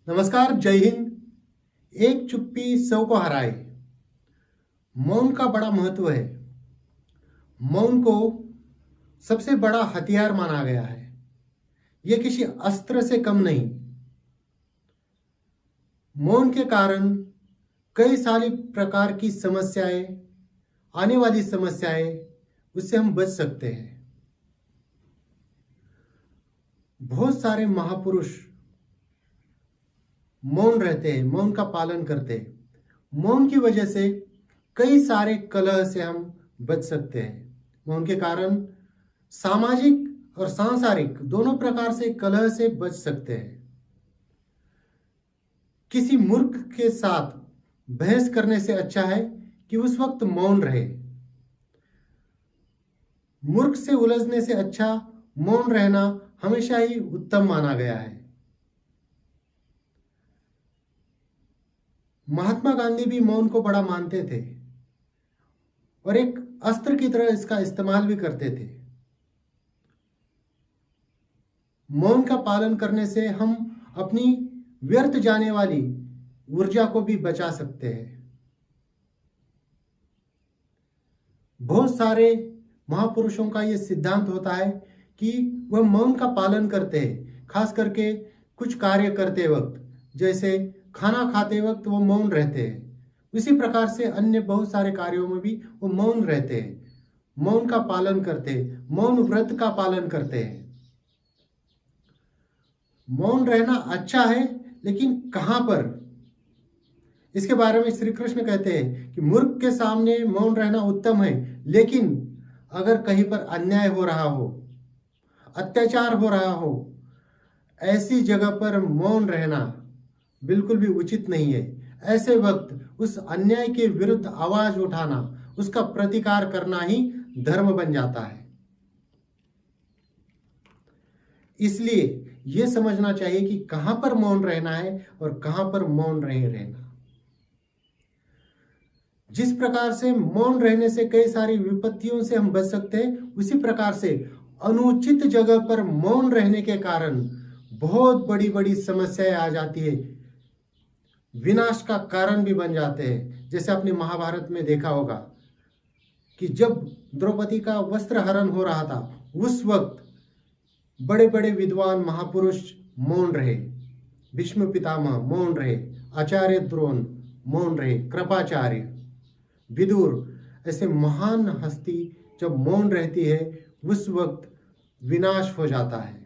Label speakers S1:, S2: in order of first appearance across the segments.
S1: नमस्कार, जय हिंद। एक चुप्पी सौ को हराए। मौन का बड़ा महत्व है। मौन को सबसे बड़ा हथियार माना गया है। यह किसी अस्त्र से कम नहीं। मौन के कारण कई सारी प्रकार की समस्याएं, आने वाली समस्याएं, उससे हम बच सकते हैं। बहुत सारे महापुरुष मौन रहते हैं, मौन का पालन करते हैं। मौन की वजह से कई सारे कलह से हम बच सकते हैं। मौन के कारण सामाजिक और सांसारिक दोनों प्रकार से कलह से बच सकते हैं। किसी मूर्ख के साथ बहस करने से अच्छा है कि उस वक्त मौन रहे। मूर्ख से उलझने से अच्छा मौन रहना हमेशा ही उत्तम माना गया है। महात्मा गांधी भी मौन को बड़ा मानते थे और एक अस्त्र की तरह इसका इस्तेमाल भी करते थे। मौन का पालन करने से हम अपनी व्यर्थ जाने वाली ऊर्जा को भी बचा सकते हैं। बहुत सारे महापुरुषों का यह सिद्धांत होता है कि वह मौन का पालन करते हैं। खास करके कुछ कार्य करते वक्त, जैसे खाना खाते वक्त वो मौन रहते हैं। उसी प्रकार से अन्य बहुत सारे कार्यों में भी वो मौन रहते हैं, मौन का पालन करते हैं, मौन व्रत का पालन करते हैं। मौन रहना अच्छा है, लेकिन कहां पर, इसके बारे में श्री कृष्ण कहते हैं कि मूर्ख के सामने मौन रहना उत्तम है, लेकिन अगर कहीं पर अन्याय हो रहा हो, अत्याचार हो रहा हो, ऐसी जगह पर मौन रहना बिल्कुल भी उचित नहीं है। ऐसे वक्त उस अन्याय के विरुद्ध आवाज उठाना, उसका प्रतिकार करना ही धर्म बन जाता है। इसलिए यह समझना चाहिए कि कहां पर मौन रहना है और कहां पर मौन नहीं रहना। जिस प्रकार से मौन रहने से कई सारी विपत्तियों से हम बच सकते हैं, उसी प्रकार से अनुचित जगह पर मौन रहने के कारण बहुत बड़ी बड़ी समस्याएं आ जाती है, विनाश का कारण भी बन जाते हैं। जैसे आपने महाभारत में देखा होगा कि जब द्रौपदी का वस्त्र हरण हो रहा था, उस वक्त बड़े बड़े विद्वान महापुरुष मौन रहे। भीष्म पितामह मौन रहे, आचार्य द्रोण मौन रहे, कृपाचार्य, विदुर, ऐसे महान हस्ती जब मौन रहती है, उस वक्त विनाश हो जाता है।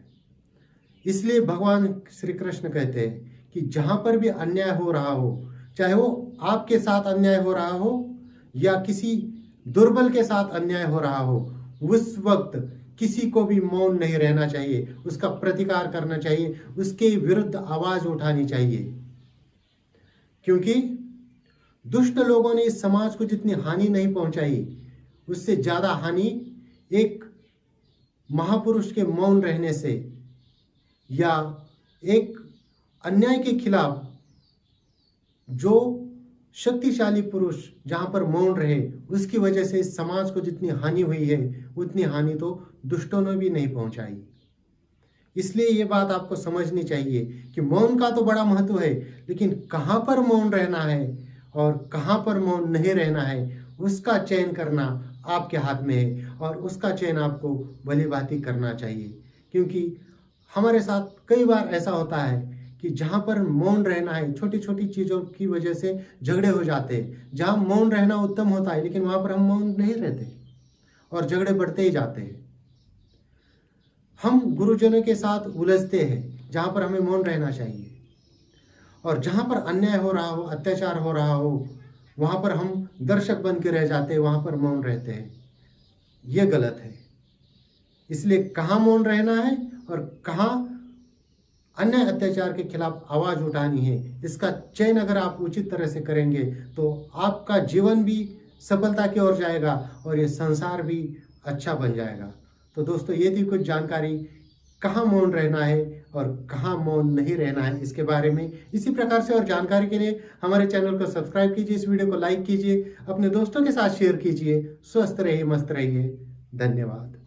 S1: इसलिए भगवान श्री कृष्ण कहते हैं कि जहां पर भी अन्याय हो रहा हो, चाहे वो आपके साथ अन्याय हो रहा हो या किसी दुर्बल के साथ अन्याय हो रहा हो, उस वक्त किसी को भी मौन नहीं रहना चाहिए, उसका प्रतिकार करना चाहिए, उसके विरुद्ध आवाज उठानी चाहिए। क्योंकि दुष्ट लोगों ने इस समाज को जितनी हानि नहीं पहुंचाई, उससे ज्यादा हानि एक महापुरुष के मौन रहने से या एक अन्याय के खिलाफ जो शक्तिशाली पुरुष जहां पर मौन रहे, उसकी वजह से इस समाज को जितनी हानि हुई है, उतनी हानि तो दुष्टों ने भी नहीं पहुंचाई। इसलिए ये बात आपको समझनी चाहिए कि मौन का तो बड़ा महत्व है, लेकिन कहां पर मौन रहना है और कहां पर मौन नहीं रहना है, उसका चयन करना आपके हाथ में है और उसका चयन आपको भली भांति करना चाहिए। क्योंकि हमारे साथ कई बार ऐसा होता है कि जहां पर मौन रहना है, छोटी छोटी चीजों की वजह से झगड़े हो जाते हैं। जहां मौन रहना उत्तम होता है, लेकिन वहां पर हम मौन नहीं रहते और झगड़े बढ़ते ही जाते हैं। हम गुरुजनों के साथ उलझते हैं जहां पर हमें मौन रहना चाहिए, और जहां पर अन्याय हो रहा हो, अत्याचार हो रहा हो, वहां पर हम दर्शक बन के रह जाते हैं, वहां पर मौन रहते हैं। यह गलत है। इसलिए कहां मौन रहना है और कहां अन्य अत्याचार के खिलाफ आवाज उठानी है, इसका चयन अगर आप उचित तरह से करेंगे तो आपका जीवन भी सफलता की ओर जाएगा और ये संसार भी अच्छा बन जाएगा। तो दोस्तों, ये थी कुछ जानकारी कहाँ मौन रहना है और कहाँ मौन नहीं रहना है इसके बारे में। इसी प्रकार से और जानकारी के लिए हमारे चैनल को सब्सक्राइब कीजिए, इस वीडियो को लाइक कीजिए, अपने दोस्तों के साथ शेयर कीजिए। स्वस्थ रहिए, मस्त रहिए। धन्यवाद।